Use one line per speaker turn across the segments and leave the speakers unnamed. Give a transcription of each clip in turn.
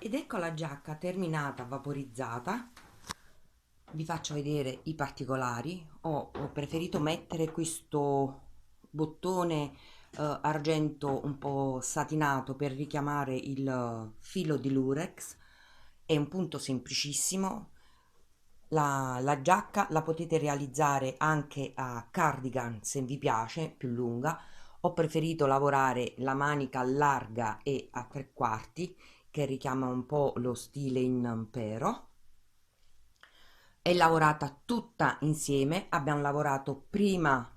Ed ecco la giacca terminata, vaporizzata. Vi faccio vedere i particolari. Ho preferito mettere questo bottone argento un po' satinato per richiamare il filo di lurex. È un punto semplicissimo. La giacca la potete realizzare anche a cardigan se vi piace, più lunga. Ho preferito lavorare la manica larga e a tre quarti che richiama un po' lo stile in pero. È lavorata tutta insieme. Abbiamo lavorato prima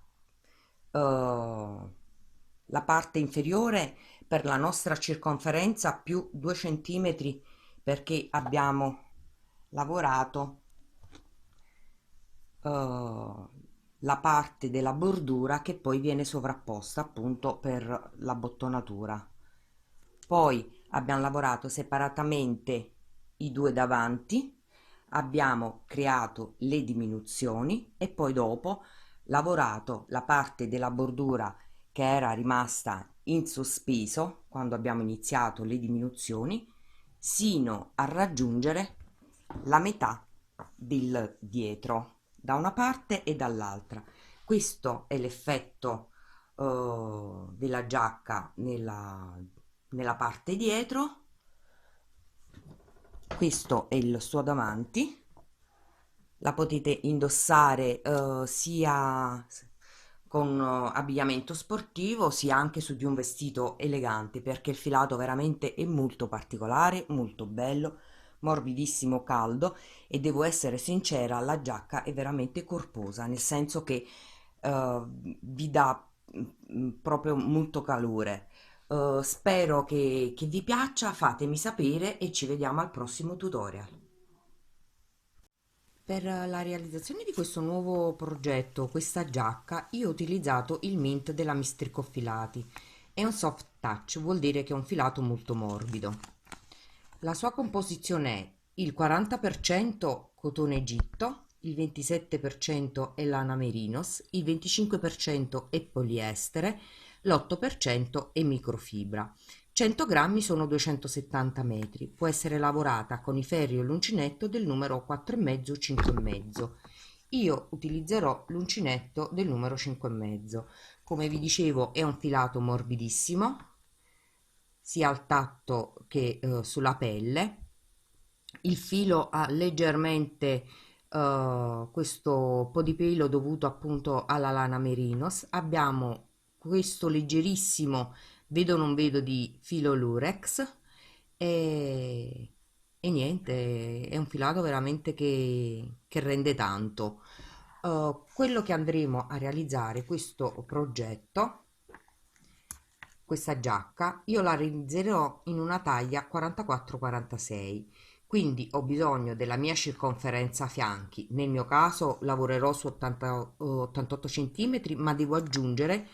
la parte inferiore per la nostra circonferenza più 2 centimetri perché abbiamo lavorato la parte della bordura che poi viene sovrapposta appunto per la bottonatura. Poi abbiamo lavorato separatamente i due davanti, abbiamo creato le diminuzioni e poi dopo lavorato la parte della bordura che era rimasta in sospeso quando abbiamo iniziato le diminuzioni, sino a raggiungere la metà del dietro da una parte e dall'altra. Questo è l'effetto della giacca nella parte dietro. Questo è il suo davanti. La potete indossare sia con abbigliamento sportivo sia anche su di un vestito elegante perché il filato veramente è molto particolare, molto bello, morbidissimo, caldo e devo essere sincera, la giacca è veramente corposa, nel senso che vi dà proprio molto calore. Spero che vi piaccia, fatemi sapere e ci vediamo al prossimo tutorial. Per la realizzazione di questo nuovo progetto, questa giacca, io ho utilizzato il Mint della Mistrico Filati. È un soft touch, vuol dire che è un filato molto morbido. La sua composizione è il 40% cotone Egitto, il 27% è lana merinos, il 25% è poliestere, l'8% è microfibra. 100 grammi sono 270 metri. Può essere lavorata con i ferri o l'uncinetto del numero 4,5 o 5,5. Io utilizzerò l'uncinetto del numero 5,5. Come vi dicevo, è un filato morbidissimo, sia al tatto che sulla pelle. Il filo ha leggermente questo po' di pelo dovuto appunto alla lana merinos. Abbiamo questo leggerissimo vedo non vedo di filo lurex e, e niente, è un filato veramente che rende tanto. Quello che andremo a realizzare, questo progetto, questa giacca, io la realizzerò in una taglia 44-46, quindi ho bisogno della mia circonferenza fianchi. Nel mio caso lavorerò su 88 cm, ma devo aggiungere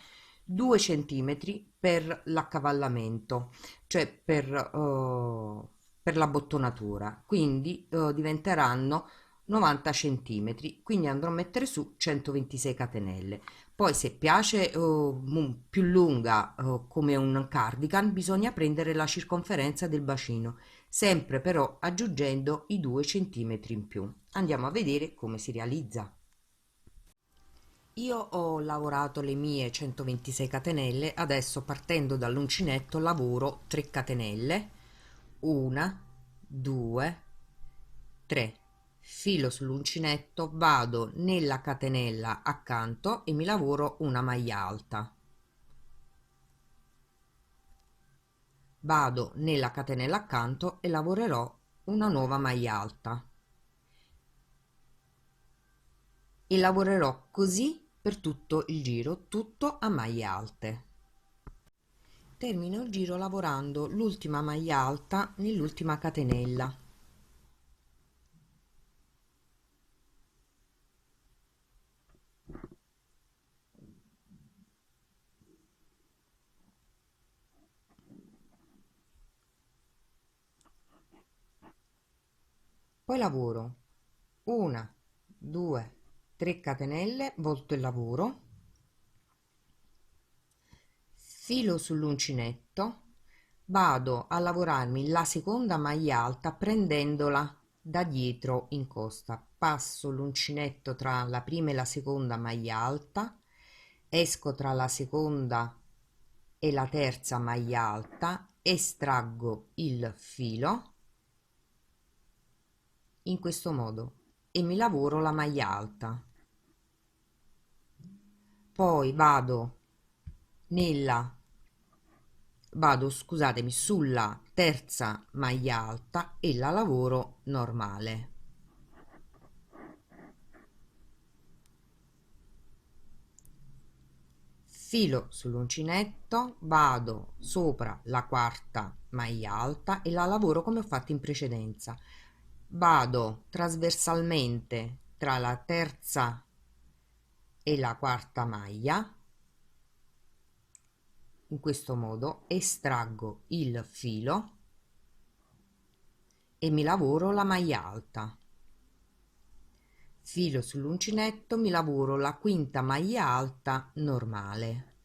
2 centimetri per l'accavallamento, cioè per la bottonatura, quindi diventeranno 90 centimetri, quindi andrò a mettere su 126 catenelle. Poi se piace più lunga come un cardigan, bisogna prendere la circonferenza del bacino, sempre però aggiungendo i 2 centimetri in più. Andiamo a vedere come si realizza. Io ho lavorato le mie 126 catenelle, adesso partendo dall'uncinetto lavoro 3 catenelle, una, due, 3. Filo sull'uncinetto, vado nella catenella accanto e mi lavoro una maglia alta. Vado nella catenella accanto e lavorerò una nuova maglia alta. E lavorerò così per tutto il giro, tutto a maglie alte. Termino il giro lavorando l'ultima maglia alta nell'ultima catenella. Poi lavoro una, due, 3 catenelle, volto il lavoro, filo sull'uncinetto, vado a lavorarmi la seconda maglia alta prendendola da dietro in costa, passo l'uncinetto tra la prima e la seconda maglia alta, esco tra la seconda e la terza maglia alta, estraggo il filo in questo modo e mi lavoro la maglia alta. Poi nella scusatemi, sulla terza maglia alta e la lavoro normale. Filo sull'uncinetto, vado sopra la quarta maglia alta e la lavoro come ho fatto in precedenza. Vado trasversalmente tra la terza e la quarta maglia, in questo modo estraggo il filo e mi lavoro la maglia alta. Filo sull'uncinetto, mi lavoro la quinta maglia alta normale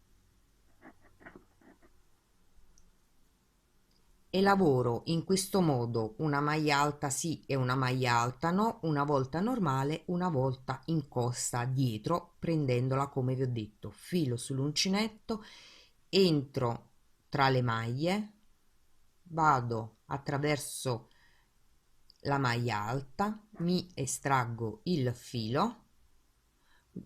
e lavoro in questo modo una maglia alta sì e una maglia alta no, una volta normale, una volta in costa dietro, prendendola come vi ho detto. Filo sull'uncinetto, entro tra le maglie, vado attraverso la maglia alta, mi estraggo il filo,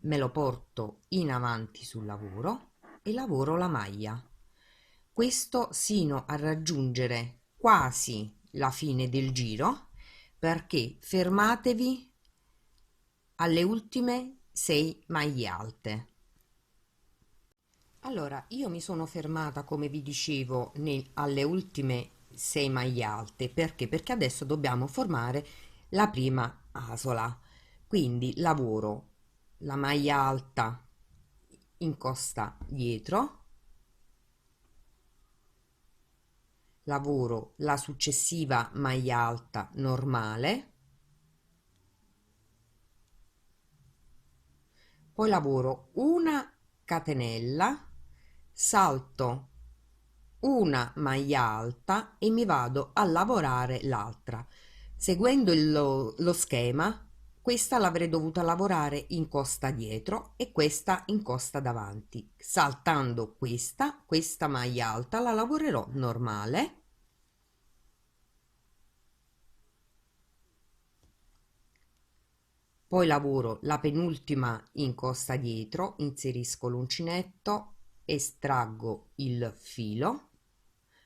me lo porto in avanti sul lavoro e lavoro la maglia. Questo sino a raggiungere quasi la fine del giro, perché fermatevi alle ultime 6 maglie alte. Allora, io mi sono fermata, come vi dicevo, alle ultime 6 maglie alte. Perché? Perché adesso dobbiamo formare la prima asola. Quindi lavoro la maglia alta in costa dietro, lavoro la successiva maglia alta normale, poi lavoro una catenella, salto una maglia alta e mi vado a lavorare l'altra. Seguendo lo schema, questa l'avrei dovuta lavorare in costa dietro e questa in costa davanti. Saltando questa maglia alta la lavorerò normale. Poi lavoro la penultima in costa dietro, inserisco l'uncinetto, estraggo il filo,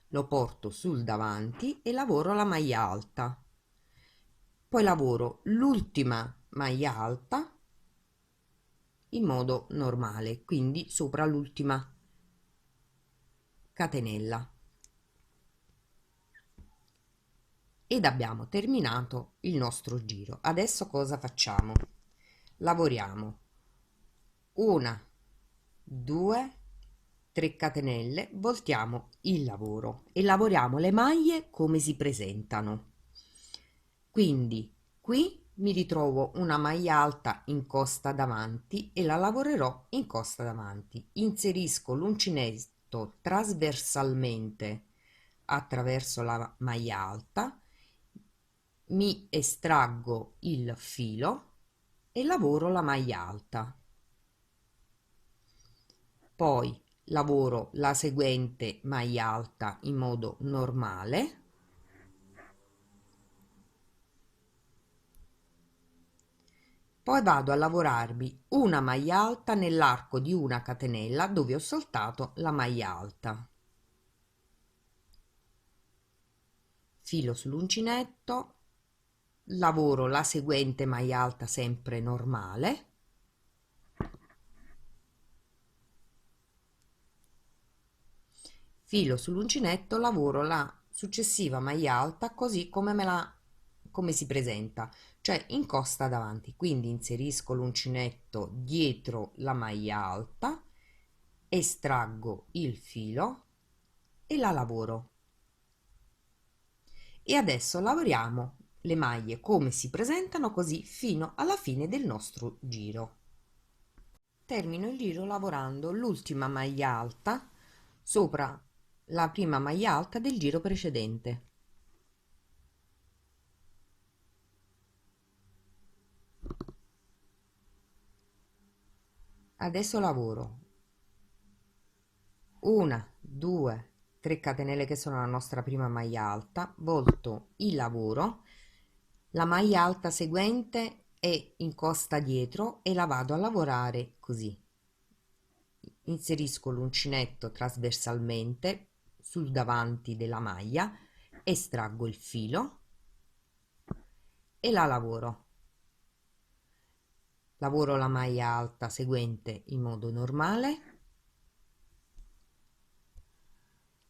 lo porto sul davanti e lavoro la maglia alta. Poi lavoro l'ultima maglia alta in modo normale, quindi sopra l'ultima catenella. Ed abbiamo terminato il nostro giro. Adesso cosa facciamo? Lavoriamo una, due, 3 catenelle, voltiamo il lavoro e lavoriamo le maglie come si presentano. Quindi qui mi ritrovo una maglia alta in costa davanti e la lavorerò in costa davanti. Inserisco l'uncinetto trasversalmente attraverso la maglia alta, mi estraggo il filo e lavoro la maglia alta. Poi lavoro la seguente maglia alta in modo normale, poi vado a lavorarmi una maglia alta nell'arco di una catenella dove ho saltato la maglia alta. Filo sull'uncinetto, lavoro la seguente maglia alta sempre normale, filo sull'uncinetto, lavoro la successiva maglia alta così come si presenta, cioè in costa davanti. Quindi inserisco l'uncinetto dietro la maglia alta, estraggo il filo e la lavoro. E adesso lavoriamo le maglie come si presentano così fino alla fine del nostro giro. Termino il giro lavorando l'ultima maglia alta sopra la prima maglia alta del giro precedente. Adesso lavoro una, 2, 3 catenelle che sono la nostra prima maglia alta, volto il lavoro, la maglia alta seguente è incosta dietro e la vado a lavorare così. Inserisco l'uncinetto trasversalmente sul davanti della maglia, estraggo il filo e la lavoro. Lavoro la maglia alta seguente in modo normale,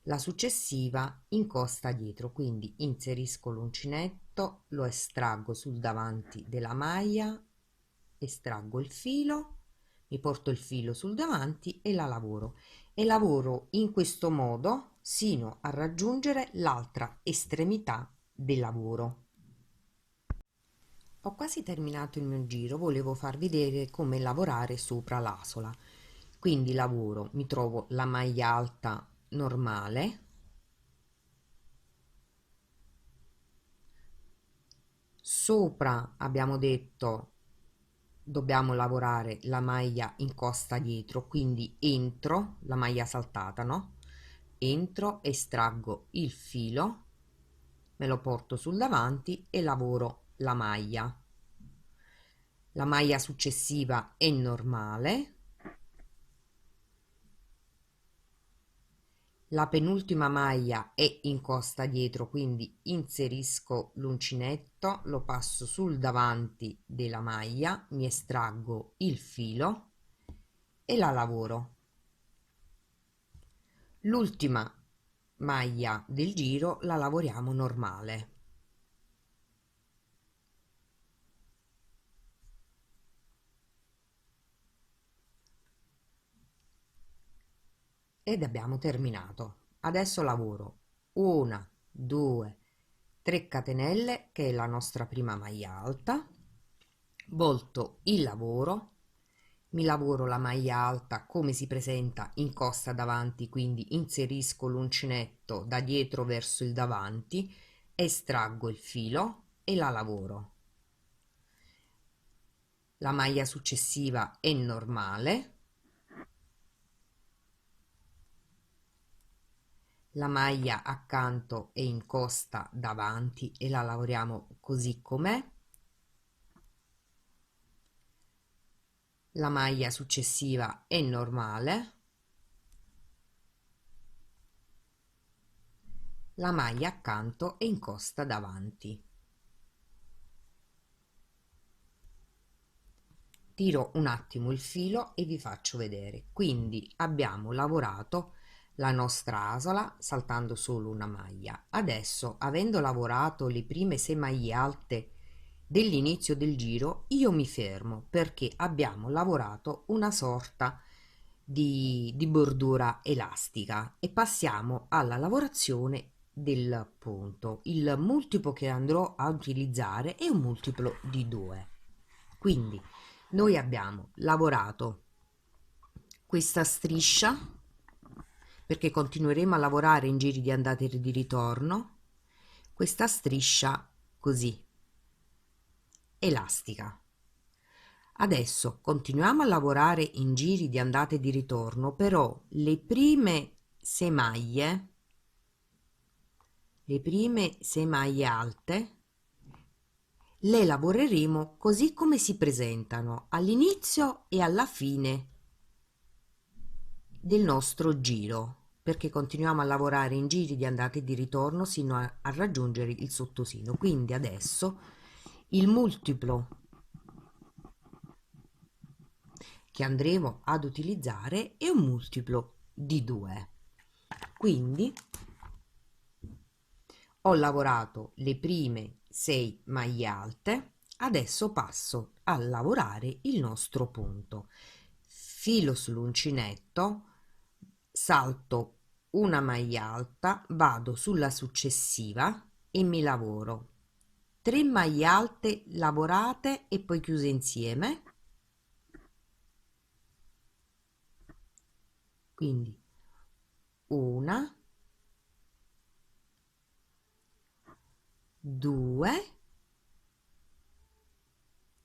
la successiva incosta dietro, quindi inserisco l'uncinetto, lo estraggo sul davanti della maglia, estraggo il filo, mi porto il filo sul davanti e la lavoro e lavoro in questo modo sino a raggiungere l'altra estremità del lavoro. Ho quasi terminato il mio giro, volevo farvi vedere come lavorare sopra l'asola. Quindi lavoro, mi trovo la maglia alta normale, sopra abbiamo detto dobbiamo lavorare la maglia in costa dietro, quindi entro la maglia saltata, no? Entro, estraggo il filo, me lo porto sul davanti e lavoro la maglia. La maglia successiva è normale, la penultima maglia è incosta dietro, quindi inserisco l'uncinetto, lo passo sul davanti della maglia, mi estraggo il filo e la lavoro. L'ultima maglia del giro la lavoriamo normale. Ed abbiamo terminato. Adesso lavoro una, 2, 3 catenelle che è la nostra prima maglia alta, volto il lavoro, mi lavoro la maglia alta come si presenta in costa davanti, quindi inserisco l'uncinetto da dietro verso il davanti, estraggo il filo e la lavoro. La maglia successiva è normale, la maglia accanto è in costa davanti e la lavoriamo così com'è. La maglia successiva è normale, la maglia accanto è in costa davanti. Tiro un attimo il filo e vi faccio vedere. Quindi abbiamo lavorato la nostra asola saltando solo una maglia. Adesso, avendo lavorato le prime 6 maglie alte dell'inizio del giro, io mi fermo perché abbiamo lavorato una sorta di bordura elastica e passiamo alla lavorazione del punto. Il multiplo che andrò a utilizzare è un multiplo di 2. Quindi noi abbiamo lavorato questa striscia perché continueremo a lavorare in giri di andata e di ritorno, questa striscia così elastica. Adesso continuiamo a lavorare in giri di andata e di ritorno, però le prime 6 maglie, alte, le lavoreremo così come si presentano all'inizio e alla fine del nostro giro, perché continuiamo a lavorare in giri di andata e di ritorno sino a raggiungere il sottosino. Quindi adesso il multiplo che andremo ad utilizzare è un multiplo di 2. Quindi ho lavorato le prime 6 maglie alte, adesso passo a lavorare il nostro punto. Filo sull'uncinetto, salto una maglia alta, vado sulla successiva e mi lavoro 3 maglie alte lavorate e poi chiuse insieme, quindi una, 2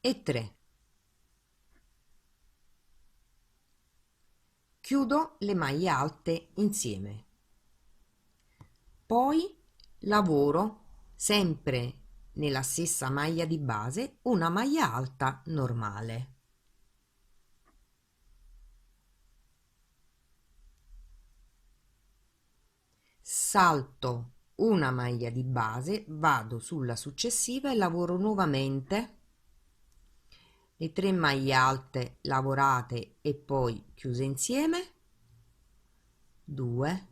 e 3. Chiudo le maglie alte insieme. Poi lavoro sempre nella stessa maglia di base una maglia alta normale. Salto una maglia di base, vado sulla successiva e lavoro nuovamente le 3 maglie alte lavorate e poi chiuse insieme, 2,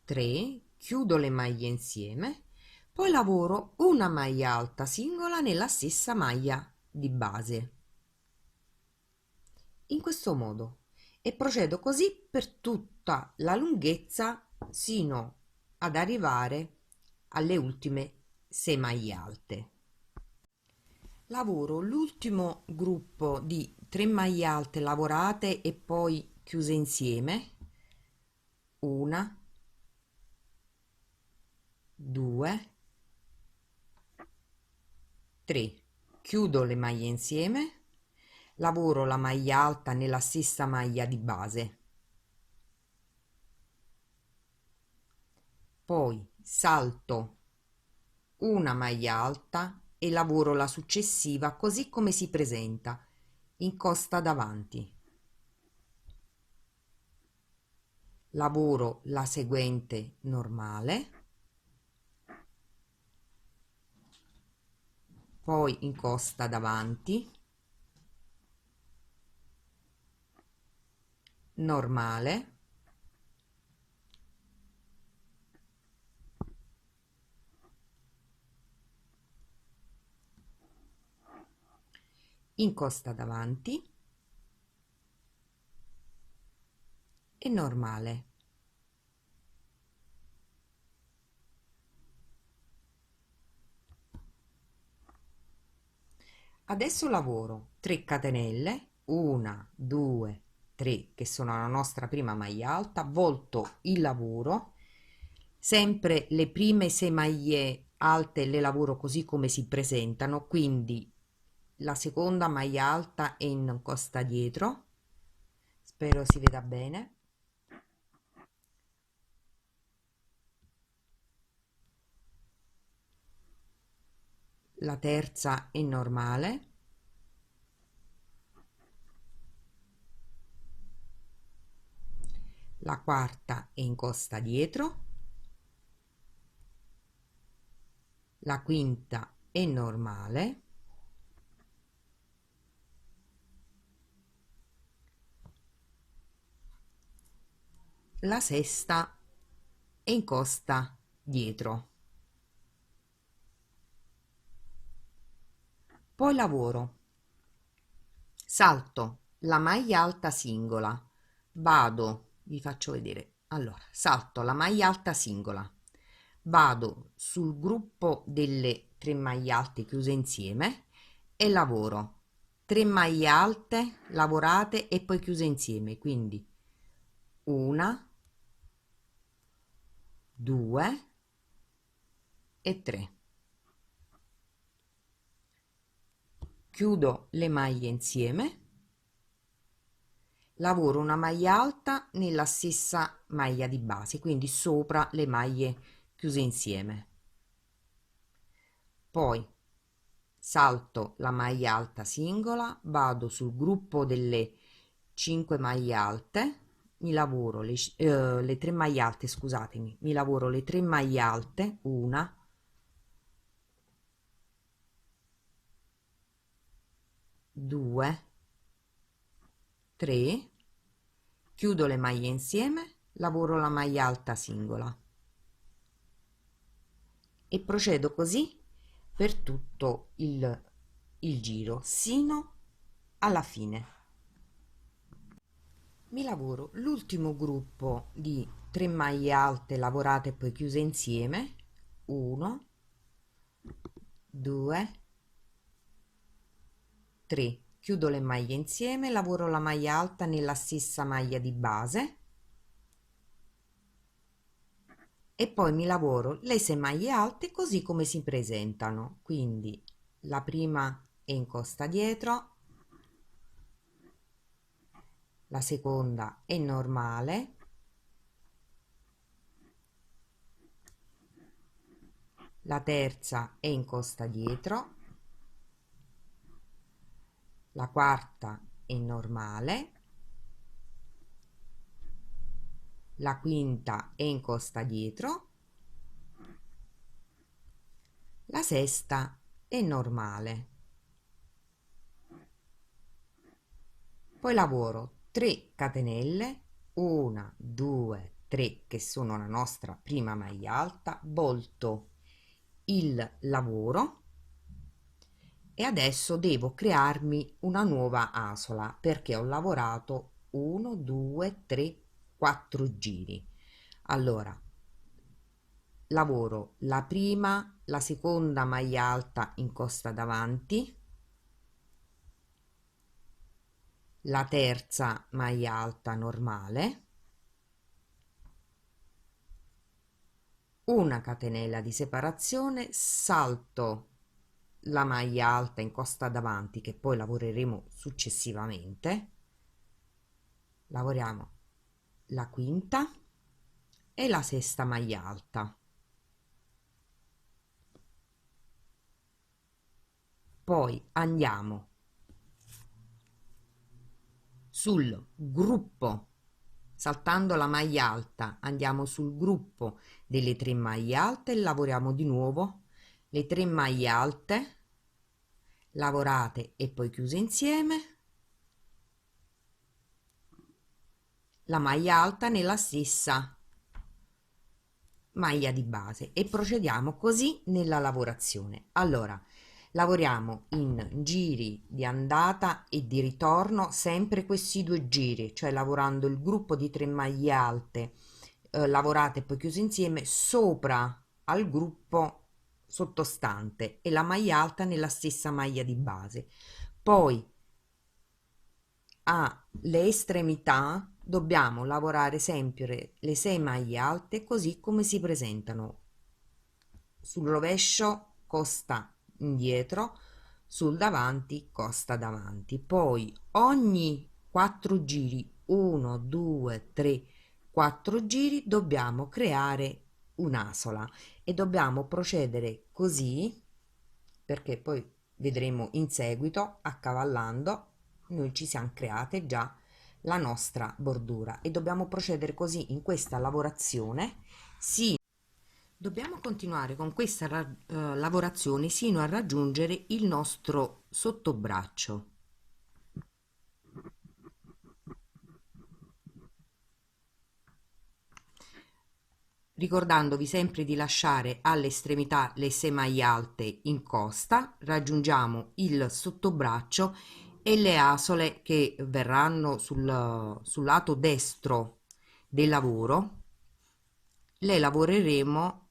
3, chiudo le maglie insieme, poi lavoro una maglia alta singola nella stessa maglia di base, in questo modo, e procedo così per tutta la lunghezza sino ad arrivare alle ultime 6 maglie alte. Lavoro l'ultimo gruppo di 3 maglie alte lavorate e poi chiuse insieme, 1, 2, 3, chiudo le maglie insieme, lavoro la maglia alta nella stessa maglia di base, poi salto una maglia alta e lavoro la successiva così come si presenta, in costa davanti. Lavoro la seguente normale, poi in costa davanti, normale, in costa davanti e normale. Adesso lavoro 3 catenelle, 1, 2, 3, che sono la nostra prima maglia alta, volto il lavoro, sempre le prime 6 maglie alte le lavoro così come si presentano, quindi la seconda maglia alta è in costa dietro, spero si veda bene. La terza è normale, la quarta è in costa dietro, la quinta è normale, la sesta è in costa dietro. Poi lavoro, salto la maglia alta singola, vado, vi faccio vedere, allora, salto la maglia alta singola, vado sul gruppo delle 3 maglie alte chiuse insieme e lavoro 3 maglie alte lavorate e poi chiuse insieme, quindi 1, 2 e 3. Chiudo le maglie insieme, lavoro una maglia alta nella stessa maglia di base, quindi sopra le maglie chiuse insieme, poi salto la maglia alta singola, vado sul gruppo delle 5 maglie alte, mi lavoro le 3 maglie alte, scusatemi, mi lavoro le 3 maglie alte, 1, 2, 3, chiudo le maglie insieme, lavoro la maglia alta singola e procedo così per tutto il giro sino alla fine. Mi lavoro l'ultimo gruppo di 3 maglie alte lavorate e poi chiuse insieme, 1, 2, 3, chiudo le maglie insieme, lavoro la maglia alta nella stessa maglia di base, e poi mi lavoro le 6 maglie alte così come si presentano, quindi la prima è in costa dietro, la seconda è normale, la terza è in costa dietro, la quarta è normale, la quinta è in costa dietro, la sesta è normale. Poi lavoro 3 catenelle, 1, 2, 3 che sono la nostra prima maglia alta, volto il lavoro e adesso devo crearmi una nuova asola perché ho lavorato 1, 2, 3, 4 giri. Allora, lavoro la prima, la seconda maglia alta in costa davanti, la terza maglia alta normale, una catenella di separazione, salto la maglia alta in costa davanti che poi lavoreremo successivamente, lavoriamo la quinta e la sesta maglia alta, poi andiamo sul gruppo, saltando la maglia alta andiamo sul gruppo delle 3 maglie alte e lavoriamo di nuovo le 3 maglie alte lavorate e poi chiuse insieme, la maglia alta nella stessa maglia di base e procediamo così nella lavorazione. Allora, lavoriamo in giri di andata e di ritorno, sempre questi 2 giri, cioè lavorando il gruppo di 3 maglie alte lavorate e poi chiuse insieme sopra al gruppo sottostante e la maglia alta nella stessa maglia di base. Poi alle estremità dobbiamo lavorare sempre le 6 maglie alte così come si presentano sul rovescio costa indietro, sul davanti costa davanti. Poi ogni 4 giri, 1, 2, 3, 4 giri dobbiamo creare un'asola e dobbiamo procedere così perché poi vedremo in seguito, accavallando, noi ci siamo create già la nostra bordura e dobbiamo procedere così in questa lavorazione. Sì, dobbiamo continuare con questa lavorazione sino a raggiungere il nostro sottobraccio. Ricordandovi sempre di lasciare alle estremità le 6 maglie alte in costa, raggiungiamo il sottobraccio e le asole che verranno sul lato destro del lavoro, le lavoreremo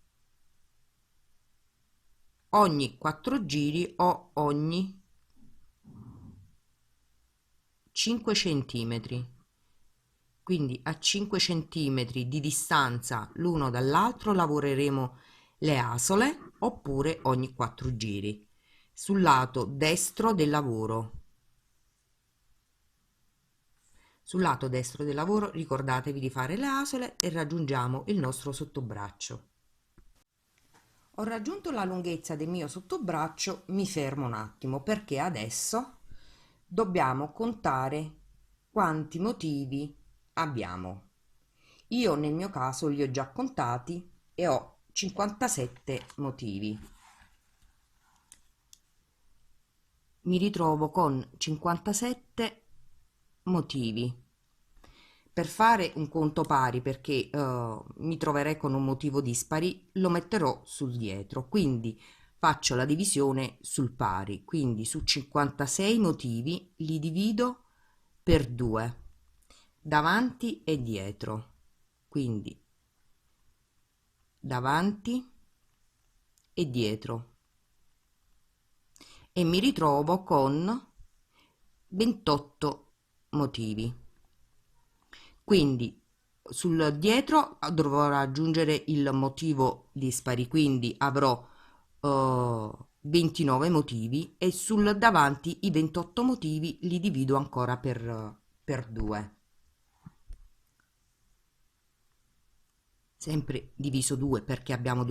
ogni 4 giri o ogni 5 centimetri. Quindi a 5 centimetri di distanza l'uno dall'altro lavoreremo le asole oppure ogni 4 giri sul lato destro del lavoro. Sul lato destro del lavoro ricordatevi di fare le asole e raggiungiamo il nostro sottobraccio. Ho raggiunto la lunghezza del mio sottobraccio, mi fermo un attimo perché adesso dobbiamo contare quanti motivi abbiamo. Io nel mio caso li ho già contati e ho 57 motivi. Mi ritrovo con 57 motivi. Per fare un conto pari, perché mi troverei con un motivo dispari, lo metterò sul dietro, quindi faccio la divisione sul pari, quindi su 56 motivi li divido per 2, davanti e dietro, quindi davanti e dietro, e mi ritrovo con 28 motivi. Quindi sul dietro dovrò aggiungere il motivo dispari, quindi avrò 29 motivi e sul davanti i 28 motivi li divido ancora per 2. Sempre diviso 2 perché abbiamo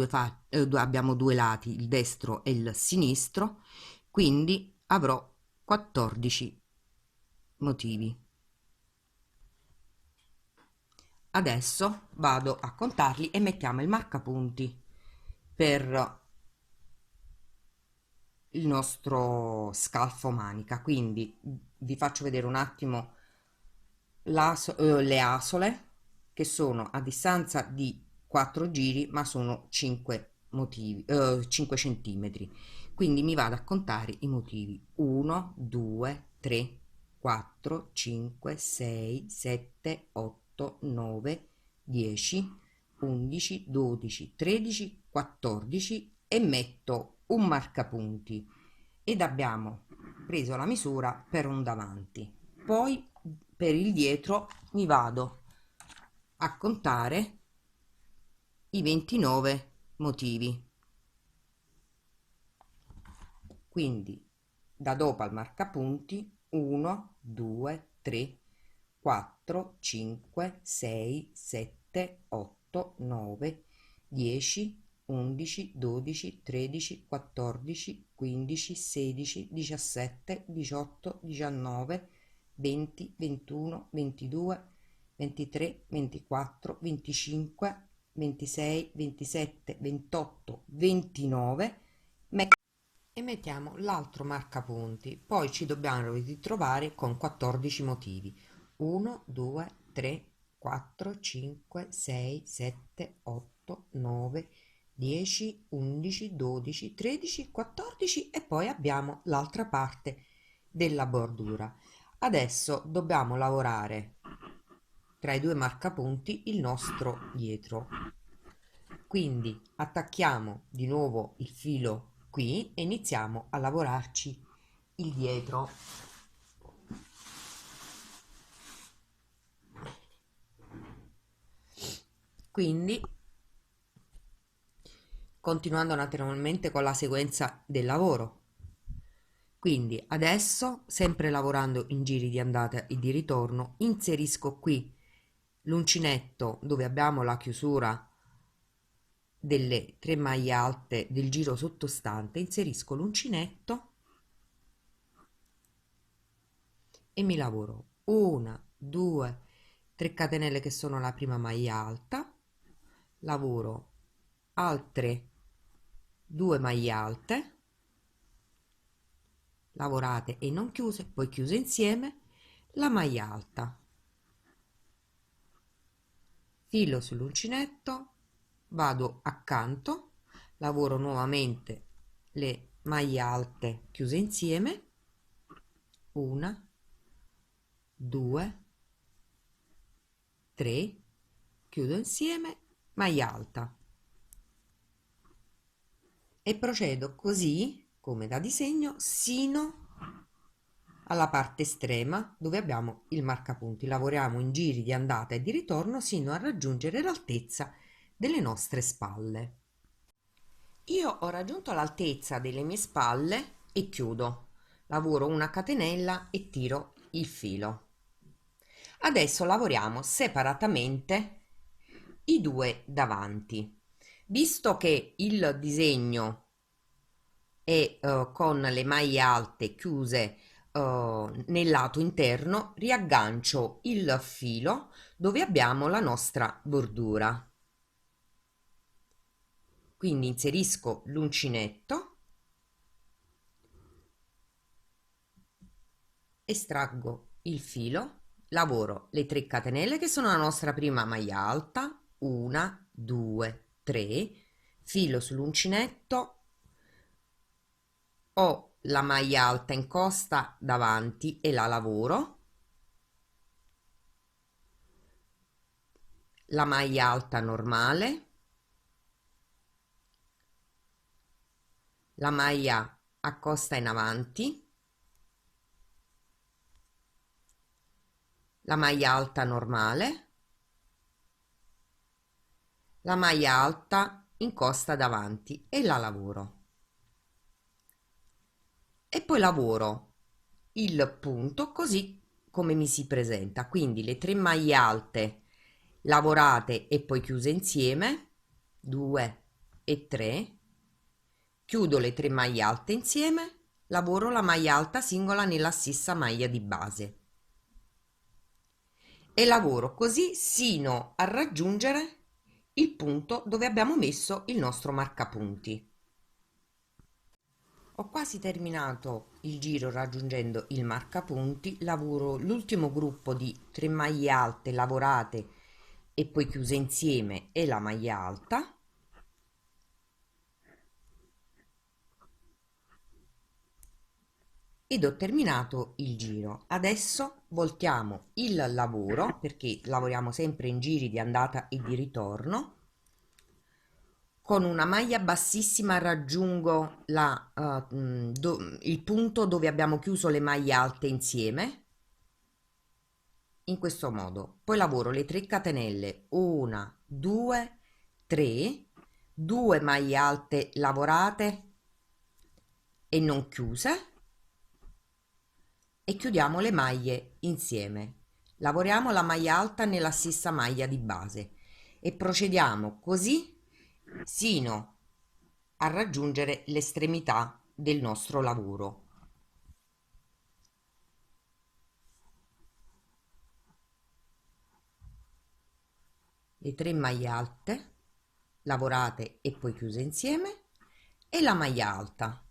abbiamo due lati, il destro e il sinistro, quindi avrò 14 motivi. Adesso vado a contarli e mettiamo il marcapunti per il nostro scalfo manica. Quindi vi faccio vedere un attimo le asole, che sono a distanza di 4 giri ma sono 5 motivi, 5 centimetri. Quindi mi vado a contare i motivi: 1 2 3 4 5 6 7 8 9 10 11 12 13 14 e metto un marcapunti ed abbiamo preso la misura per un davanti. Poi per il dietro mi vado a contare i 29 motivi, quindi da dopo al marcapunti 1 2 3 4 5 6 7 8 9 10 11 12 13 14 15 16 17 18 19 20 21 22 23 24 25 26 27 28 29 e mettiamo l'altro marcapunti. Poi ci dobbiamo ritrovare con 14 motivi: 1 2 3 4 5 6 7 8 9 10 11 12 13 14 e poi abbiamo l'altra parte della bordura. Adesso dobbiamo lavorare tra i due marcapunti il nostro dietro, quindi attacchiamo di nuovo il filo qui e iniziamo a lavorarci il dietro. Quindi continuando naturalmente con la sequenza del lavoro. Quindi adesso, sempre lavorando in giri di andata e di ritorno, inserisco qui l'uncinetto dove abbiamo la chiusura delle 3 maglie alte del giro sottostante, inserisco l'uncinetto e mi lavoro 1 2 3 catenelle che sono la prima maglia alta, lavoro altre 2 maglie alte lavorate e non chiuse, poi chiuse insieme, la maglia alta, filo sull'uncinetto, vado accanto, lavoro nuovamente le maglie alte chiuse insieme, 1 2 3, chiudo insieme, maglia alta e procedo così come da disegno sino alla parte estrema dove abbiamo il marcapunti. Lavoriamo in giri di andata e di ritorno sino a raggiungere l'altezza delle nostre spalle. Io ho raggiunto l'altezza delle mie spalle e chiudo. Lavoro una catenella e tiro il filo. Adesso lavoriamo separatamente i due davanti. Visto che il disegno è con le maglie alte chiuse nel lato interno, riaggancio il filo dove abbiamo la nostra bordura. Quindi inserisco l'uncinetto, estraggo il filo, lavoro le 3 catenelle che sono la nostra prima maglia alta, 1 2 3, filo sull'uncinetto, ho la maglia alta in costa davanti e la lavoro, la maglia alta normale, la maglia a costa in avanti, la maglia alta normale, la maglia alta incosta davanti e la lavoro. E poi lavoro il punto così come mi si presenta, quindi le 3 maglie alte lavorate e poi chiuse insieme, 2 e 3, chiudo le 3 maglie alte insieme, lavoro la maglia alta singola nella stessa maglia di base e lavoro così sino a raggiungere il punto dove abbiamo messo il nostro marcapunti. Ho quasi terminato il giro raggiungendo il marcapunti, lavoro l'ultimo gruppo di 3 maglie alte lavorate e poi chiuse insieme e la maglia alta ed ho terminato il giro. Adesso voltiamo il lavoro perché lavoriamo sempre in giri di andata e di ritorno. Con una maglia bassissima raggiungo il punto dove abbiamo chiuso le maglie alte insieme, in questo modo. Poi lavoro le 3 catenelle, 1, 2, 3, 2 maglie alte lavorate e non chiuse e chiudiamo le maglie insieme. Lavoriamo la maglia alta nella stessa maglia di base e procediamo così sino a raggiungere l'estremità del nostro lavoro. Le 3 maglie alte lavorate e poi chiuse insieme e la maglia alta.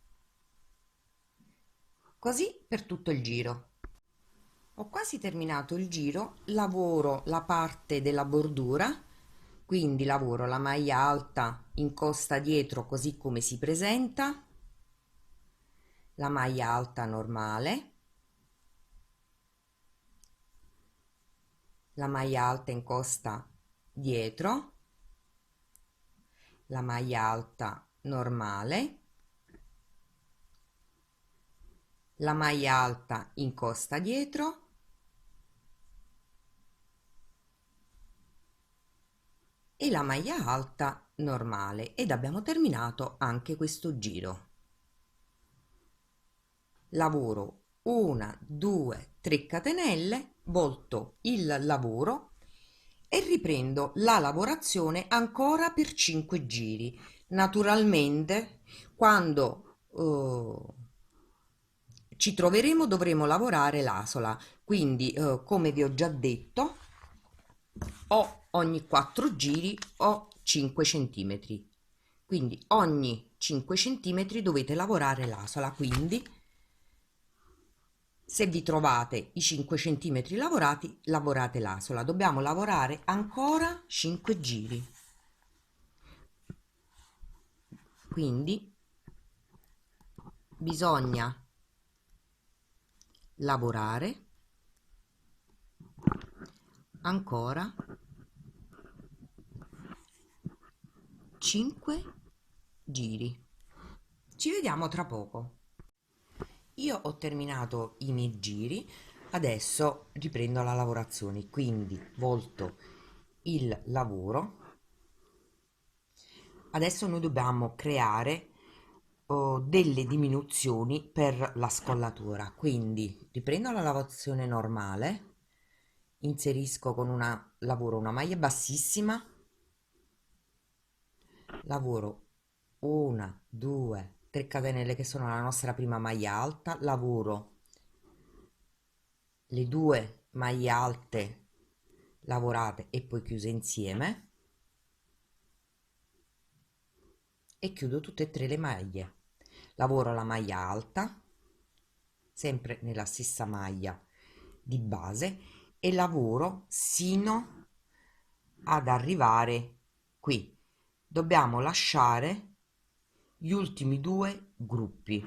Così per tutto il giro. Ho quasi terminato il giro, lavoro la parte della bordura, quindi lavoro la maglia alta in costa dietro così come si presenta, la maglia alta normale, la maglia alta in costa dietro, la maglia alta normale, la maglia alta in costa dietro e la maglia alta normale ed abbiamo terminato anche questo giro. Lavoro 1, 2, 3 catenelle, volto il lavoro e riprendo la lavorazione ancora per 5 giri. Naturalmente, quando ci troveremo dovremo lavorare l'asola, quindi come vi ho già detto, o ogni 4 giri o 5 centimetri. Quindi ogni 5 centimetri dovete lavorare l'asola, quindi se vi trovate i 5 centimetri lavorati, lavorate l'asola. Dobbiamo lavorare ancora 5 giri. Quindi bisogna lavorare ancora 5 giri. Ci vediamo tra poco. Io ho terminato i miei giri, adesso riprendo la lavorazione, quindi volto il lavoro. Adesso noi dobbiamo creare delle diminuzioni per la scollatura, quindi riprendo la lavorazione normale, inserisco con lavoro una maglia bassissima, lavoro una, 2, 3 catenelle che sono la nostra prima maglia alta, lavoro le 2 maglie alte lavorate e poi chiuse insieme e chiudo tutte e 3 le maglie. Lavoro la maglia alta, sempre nella stessa maglia di base e lavoro sino ad arrivare qui. Dobbiamo lasciare gli ultimi 2 gruppi.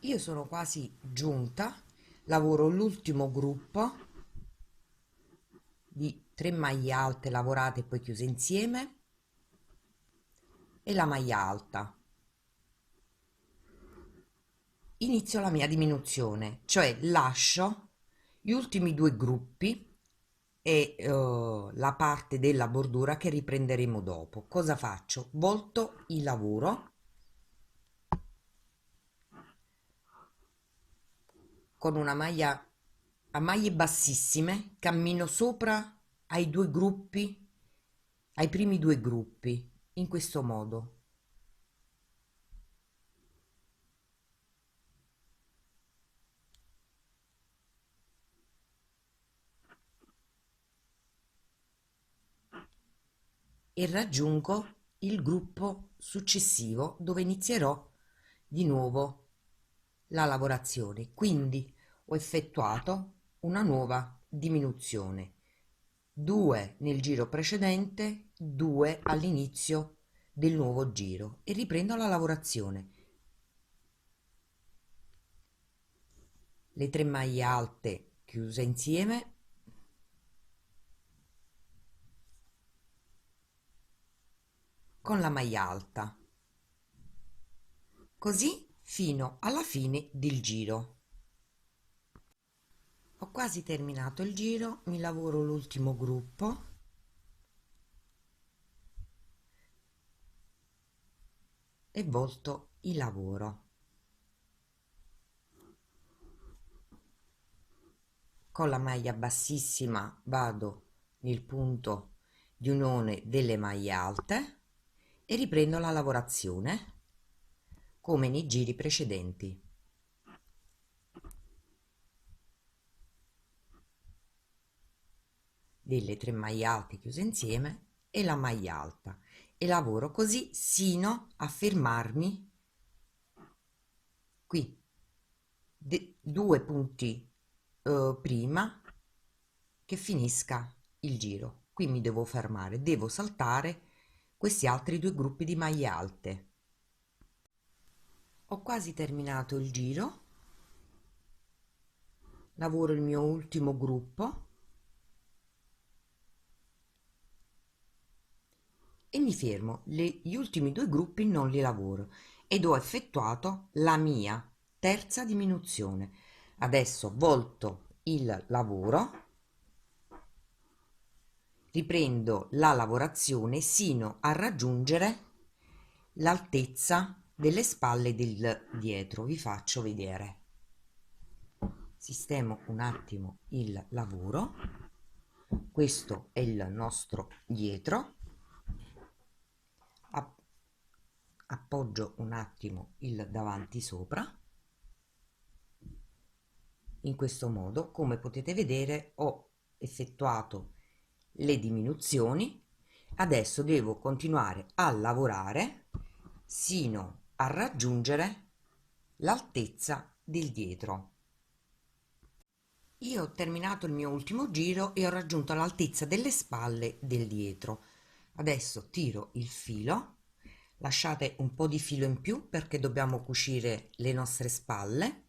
Io sono quasi giunta, lavoro l'ultimo gruppo di 3 maglie alte lavorate e poi chiuse insieme e la maglia alta. Inizio la mia diminuzione, cioè lascio gli ultimi 2 gruppi è la parte della bordura che riprenderemo dopo. Cosa faccio? Volto il lavoro con una maglia a maglie bassissime, cammino sopra ai due gruppi, ai primi due gruppi, in questo modo. E raggiungo il gruppo successivo dove inizierò di nuovo la lavorazione. Quindi ho effettuato una nuova diminuzione, 2 nel giro precedente, 2 all'inizio del nuovo giro e riprendo la lavorazione. Le 3 maglie alte chiuse insieme, con la maglia alta, così fino alla fine del giro. Ho quasi terminato il giro, mi lavoro l'ultimo gruppo e volto il lavoro. Con la maglia bassissima vado nel punto di unione delle maglie alte e riprendo la lavorazione come nei giri precedenti. Delle 3 maglie alte chiuse insieme e la maglia alta e lavoro così sino a fermarmi qui, 2 punti prima che finisca il giro. Qui mi devo fermare, devo saltare questi altri 2 gruppi di maglie alte. Ho quasi terminato il giro, lavoro il mio ultimo gruppo e mi fermo. Gli ultimi 2 gruppi non li lavoro ed ho effettuato la mia terza diminuzione. Adesso volto il lavoro, riprendo la lavorazione sino a raggiungere l'altezza delle spalle del dietro. Vi faccio vedere. Sistemo un attimo il lavoro. Questo è il nostro dietro. Appoggio un attimo il davanti sopra. In questo modo, come potete vedere, ho effettuato le diminuzioni. Adesso devo continuare a lavorare sino a raggiungere l'altezza del dietro. Io ho terminato il mio ultimo giro e ho raggiunto l'altezza delle spalle del dietro. Adesso tiro il filo, lasciate un po' di filo in più perché dobbiamo cucire le nostre spalle.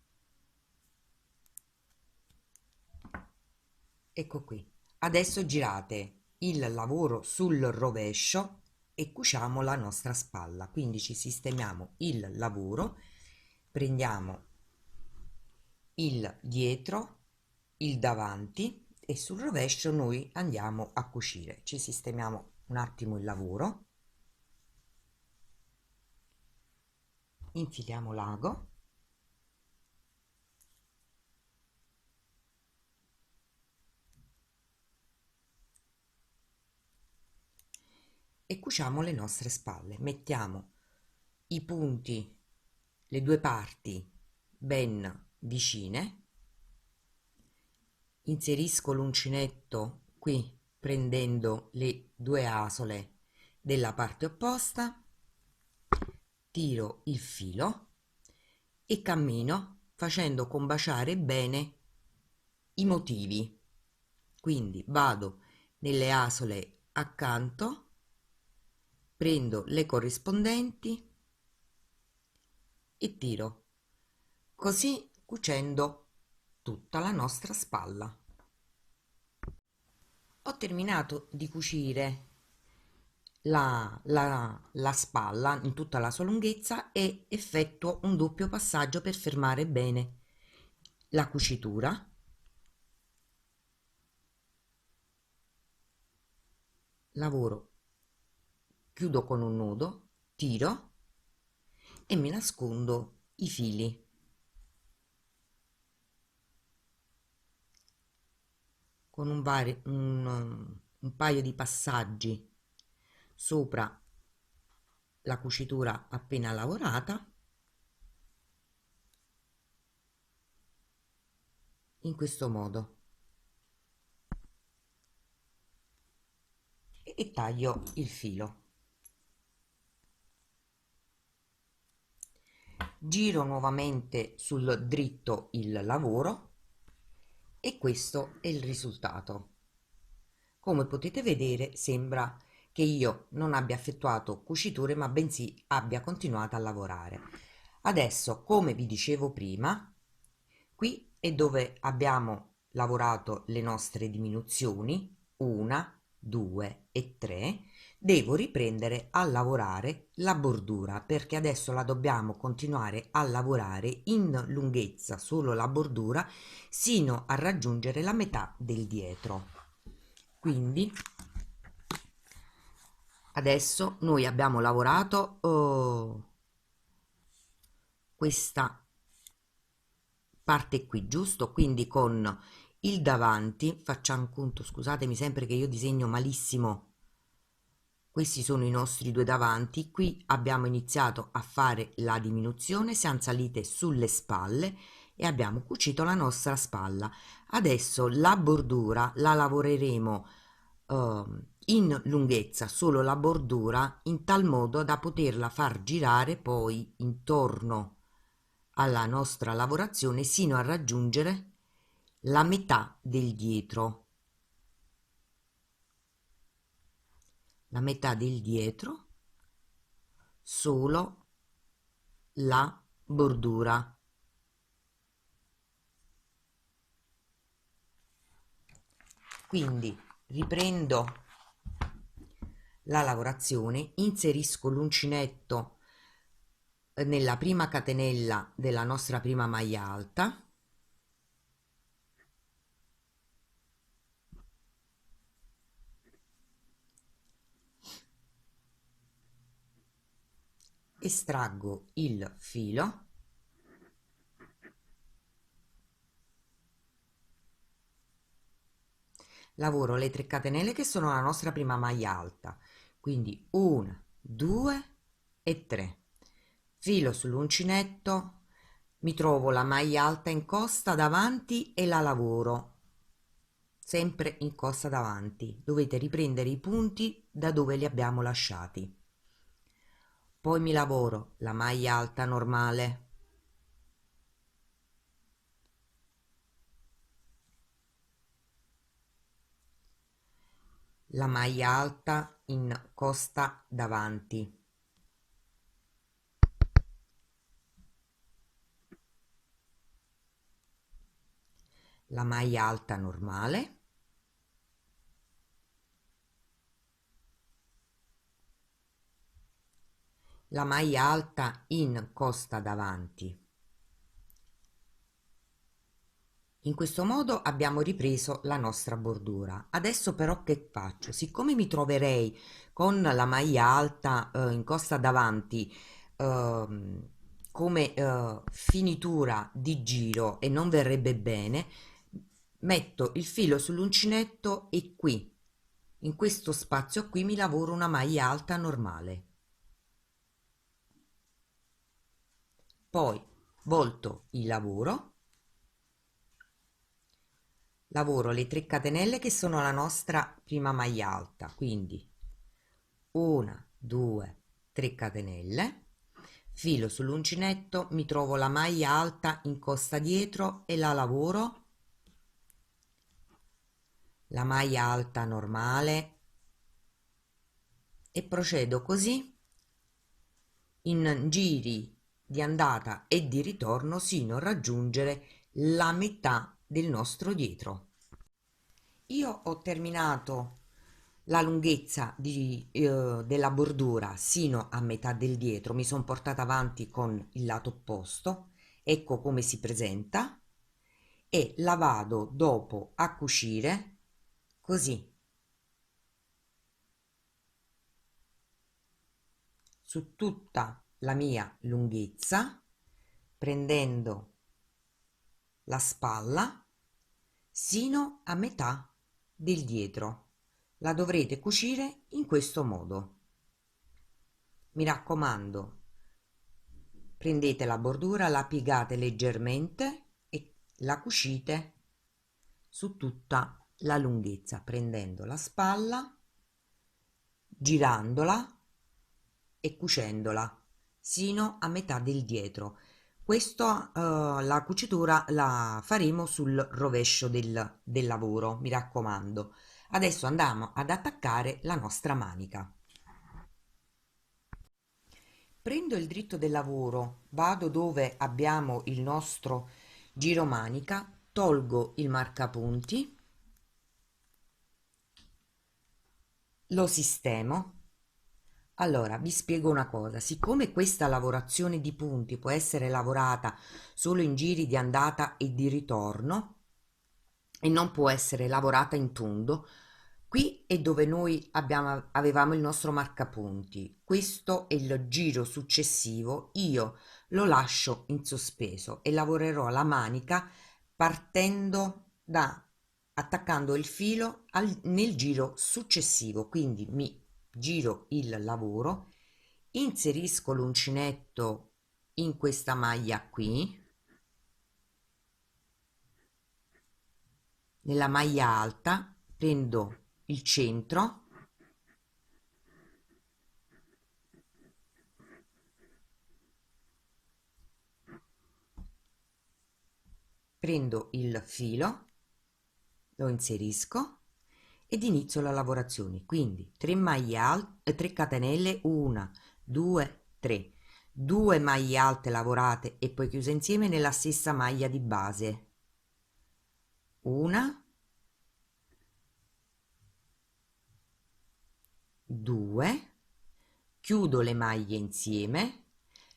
Ecco qui. Adesso girate il lavoro sul rovescio e cuciamo la nostra spalla. Quindi ci sistemiamo il lavoro, prendiamo il dietro, il davanti e sul rovescio noi andiamo a cucire. Ci sistemiamo un attimo il lavoro, infiliamo l'ago e cuciamo le nostre spalle. Mettiamo i punti, le due parti ben vicine, inserisco l'uncinetto qui prendendo le due asole della parte opposta, tiro il filo e cammino facendo combaciare bene i motivi. Quindi vado nelle asole accanto, prendo le corrispondenti e tiro, così cucendo tutta la nostra spalla. Ho terminato di cucire la spalla in tutta la sua lunghezza e effettuo un doppio passaggio per fermare bene la cucitura. lavoro, chiudo con un nodo, tiro e mi nascondo i fili. Con un paio di passaggi sopra la cucitura appena lavorata, in questo modo, e taglio il filo. Giro nuovamente sul dritto il lavoro e questo è il risultato. Come potete vedere, sembra che io non abbia effettuato cuciture, ma bensì abbia continuato a lavorare. Adesso, come vi dicevo prima, qui è dove abbiamo lavorato le nostre diminuzioni, 1, 2 e 3. Devo riprendere a lavorare la bordura, perché adesso la dobbiamo continuare a lavorare in lunghezza, solo la bordura, sino a raggiungere la metà del dietro. Quindi adesso noi abbiamo lavorato questa parte qui, giusto? Quindi con il davanti facciamo un conto, scusatemi sempre che io disegno malissimo. Questi sono i nostri due davanti. Qui abbiamo iniziato a fare la diminuzione, siamo salite sulle spalle e abbiamo cucito la nostra spalla. Adesso la bordura la lavoreremo in lunghezza, solo la bordura, in tal modo da poterla far girare poi intorno alla nostra lavorazione sino a raggiungere la metà del dietro. La metà del dietro, solo la bordura. Quindi riprendo la lavorazione, inserisco l'uncinetto nella prima catenella della nostra prima maglia alta, estraggo il filo, lavoro le 3 catenelle che sono la nostra prima maglia alta, quindi 1, 2 e 3. Filo sull'uncinetto, mi trovo la maglia alta in costa davanti e la lavoro sempre in costa davanti. Dovete riprendere i punti da dove li abbiamo lasciati. Poi mi lavoro la maglia alta normale, la maglia alta in costa davanti, la maglia alta normale, la maglia alta in costa davanti. In questo modo abbiamo ripreso la nostra bordura. Adesso però che faccio? Siccome mi troverei con la maglia alta in costa davanti ehm, come finitura di giro e non verrebbe bene, metto il filo sull'uncinetto e qui, in questo spazio qui, mi lavoro una maglia alta normale. Poi volto il lavoro, lavoro le 3 catenelle che sono la nostra prima maglia alta, quindi 1, 2, 3 catenelle, filo sull'uncinetto, mi trovo la maglia alta in costa dietro e la lavoro, la maglia alta normale, e procedo così in giri di andata e di ritorno sino a raggiungere la metà del nostro dietro. Io ho terminato la lunghezza della bordura sino a metà del dietro, mi sono portata avanti con il lato opposto, ecco come si presenta, e la vado dopo a cucire così. su tutta la mia lunghezza, prendendo la spalla sino a metà del dietro. La dovrete cucire in questo modo. Mi raccomando, prendete la bordura, la piegate leggermente e la cucite su tutta la lunghezza, prendendo la spalla, girandola e cucendola sino a metà del dietro. Questo, la cucitura la faremo sul rovescio del lavoro, mi raccomando. Adesso andiamo ad attaccare la nostra manica. Prendo il dritto del lavoro, vado dove abbiamo il nostro giro manica, tolgo il marcapunti, lo sistemo. Allora, vi spiego una cosa, siccome questa lavorazione di punti può essere lavorata solo in giri di andata e di ritorno e non può essere lavorata in tondo, qui è dove noi avevamo il nostro marcapunti. Questo è il giro successivo, io lo lascio in sospeso e lavorerò la manica partendo da attaccando il filo nel giro successivo, quindi mi giro il lavoro, inserisco l'uncinetto in questa maglia qui, nella maglia alta prendo il centro, prendo il filo, lo inserisco ed inizio la lavorazione. Quindi 3 maglie alte, 3 catenelle, 1, 2, 3, 2 maglie alte lavorate e poi chiuse insieme nella stessa maglia di base, una, 2, chiudo le maglie insieme,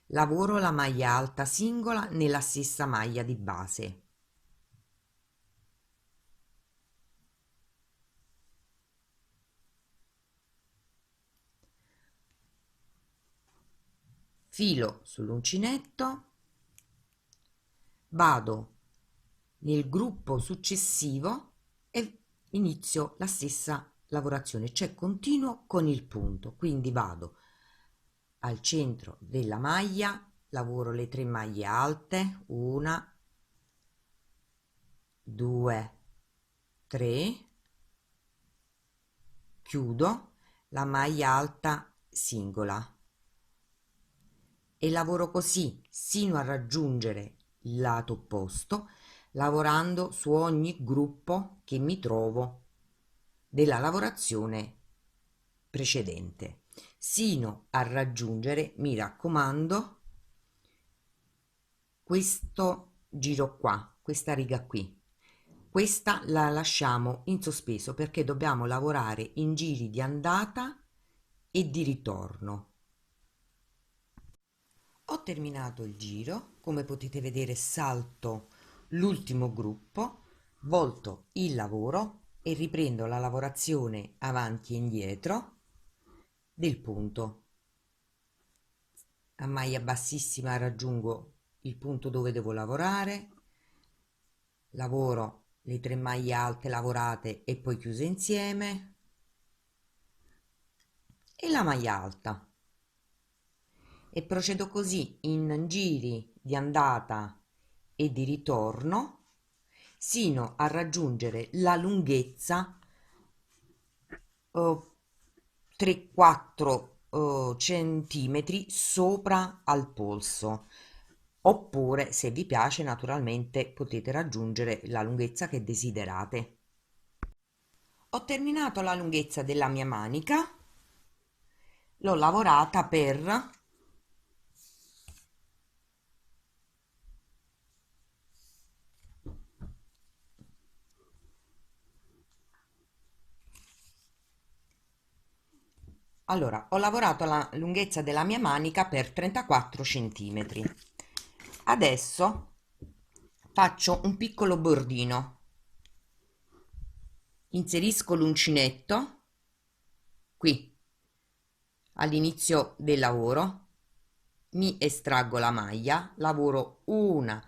lavoro la maglia alta singola nella stessa maglia di base, filo sull'uncinetto, vado nel gruppo successivo e inizio la stessa lavorazione, cioè continuo con il punto, quindi vado al centro della maglia, lavoro le 3 maglie alte, 1, 2, 3, chiudo la maglia alta singola e lavoro così sino a raggiungere il lato opposto, lavorando su ogni gruppo che mi trovo della lavorazione precedente, sino a raggiungere, mi raccomando, questo giro qua, questa riga qui. Questa la lasciamo in sospeso perché dobbiamo lavorare in giri di andata e di ritorno. Ho terminato il giro, come potete vedere salto l'ultimo gruppo, volto il lavoro e riprendo la lavorazione avanti e indietro del punto. A maglia bassissima raggiungo il punto dove devo lavorare, lavoro le 3 maglie alte lavorate e poi chiuse insieme e la maglia alta. E procedo così in giri di andata e di ritorno sino a raggiungere la lunghezza 3-4 centimetri sopra al polso, oppure se vi piace naturalmente potete raggiungere la lunghezza che desiderate. Ho terminato la lunghezza della mia manica, l'ho lavorata per Allora, ho lavorato la lunghezza della mia manica per 34 centimetri. Adesso faccio un piccolo bordino. Inserisco l'uncinetto qui all'inizio del lavoro, mi estraggo la maglia, lavoro una,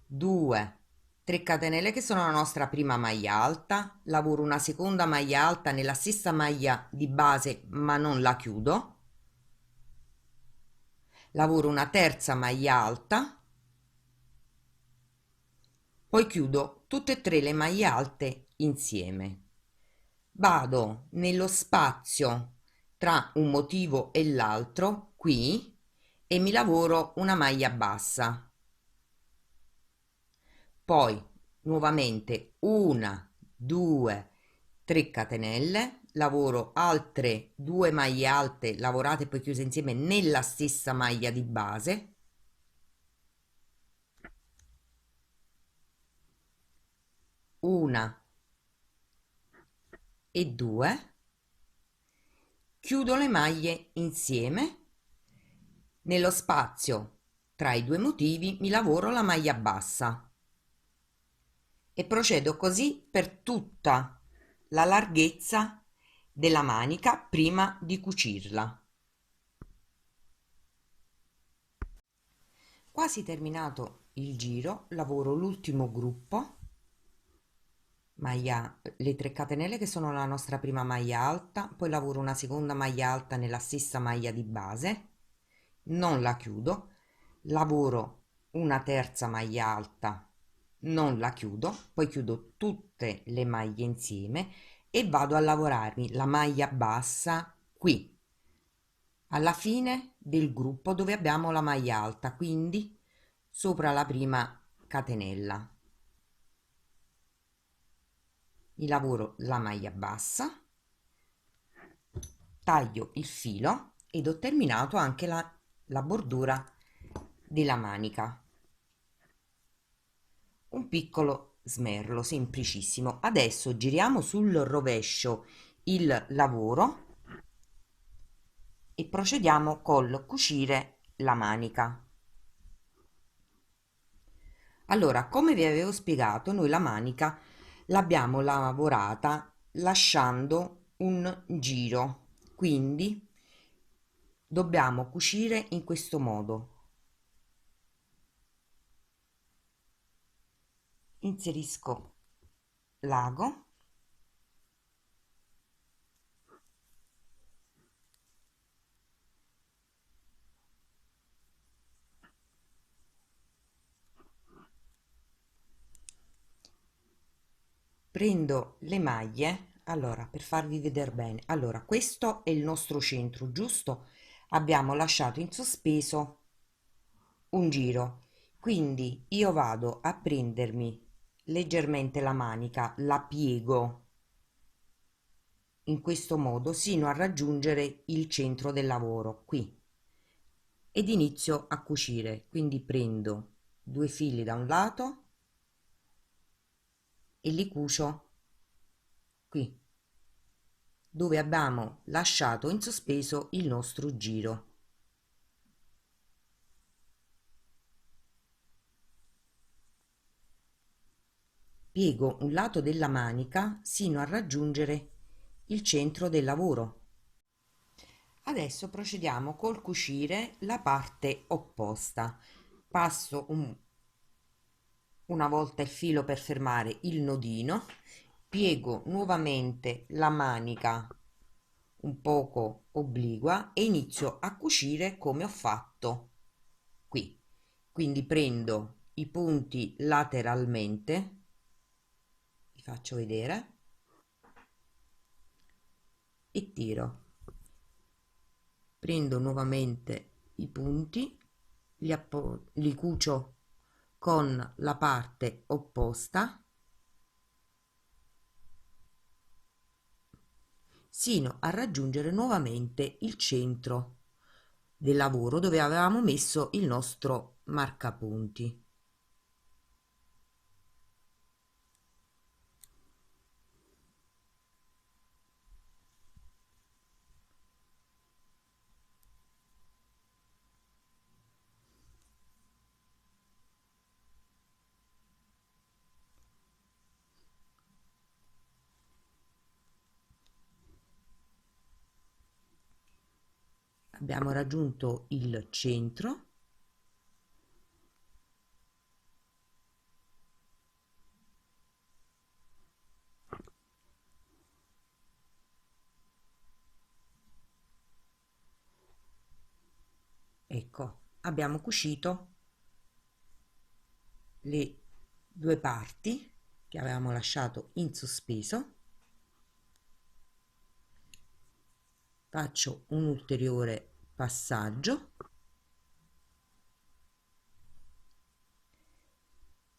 2, 3 catenelle che sono la nostra prima maglia alta, lavoro una seconda maglia alta nella stessa maglia di base ma non la chiudo, lavoro una terza maglia alta, poi chiudo tutte e tre le maglie alte insieme. Vado nello spazio tra un motivo e l'altro qui e mi lavoro una maglia bassa, poi nuovamente una, 2, 3 catenelle, lavoro altre 2 maglie alte lavorate e poi chiuse insieme nella stessa maglia di base, una e 2, chiudo le maglie insieme, nello spazio tra i due motivi mi lavoro la maglia bassa e procedo così per tutta la larghezza della manica prima di cucirla. Quasi terminato il giro, lavoro l'ultimo gruppo, maglia, le 3 catenelle che sono la nostra prima maglia alta, poi lavoro una seconda maglia alta nella stessa maglia di base, non la chiudo, lavoro una terza maglia alta, non la chiudo, poi chiudo tutte le maglie insieme e vado a lavorarmi la maglia bassa qui, alla fine del gruppo dove abbiamo la maglia alta, quindi sopra la prima catenella. Mi lavoro la maglia bassa, taglio il filo ed ho terminato anche la bordura della manica. Un piccolo smerlo semplicissimo. Adesso giriamo sul rovescio il lavoro e procediamo col cucire la manica. Allora, come vi avevo spiegato, noi la manica l'abbiamo lavorata lasciando un giro, quindi dobbiamo cucire in questo modo. Inserisco l'ago, prendo le maglie. Allora, per farvi vedere bene, allora questo è il nostro centro, giusto? Abbiamo lasciato in sospeso un giro, quindi io vado a prendermi leggermente la manica, la piego in questo modo sino a raggiungere il centro del lavoro qui ed inizio a cucire. Quindi prendo 2 fili da un lato e li cucio qui dove abbiamo lasciato in sospeso il nostro giro. Piego un lato della manica sino a raggiungere il centro del lavoro. Adesso procediamo col cucire la parte opposta. Passo una volta il filo per fermare il nodino, piego nuovamente la manica un poco obliqua e inizio a cucire come ho fatto qui. Quindi prendo i punti lateralmente, vi faccio vedere, e tiro. Prendo nuovamente i punti, li cucio con la parte opposta sino a raggiungere nuovamente il centro del lavoro dove avevamo messo il nostro marcapunti. abbiamo raggiunto il centro. Ecco, abbiamo cucito le due parti che avevamo lasciato in sospeso. Faccio un ulteriore passaggio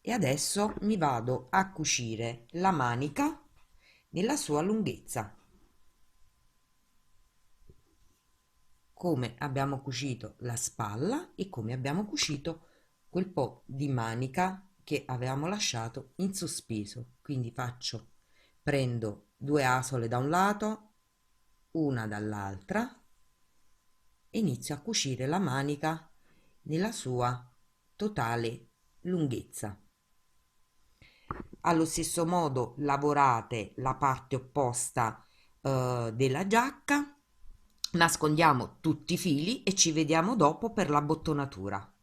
e adesso mi vado a cucire la manica nella sua lunghezza, come abbiamo cucito la spalla e come abbiamo cucito quel po' di manica che avevamo lasciato in sospeso. Quindi prendo due asole da un lato, una dall'altra e inizio a cucire la manica nella sua totale lunghezza. Allo stesso modo lavorate la parte opposta della giacca, nascondiamo tutti i fili e ci vediamo dopo per la bottonatura.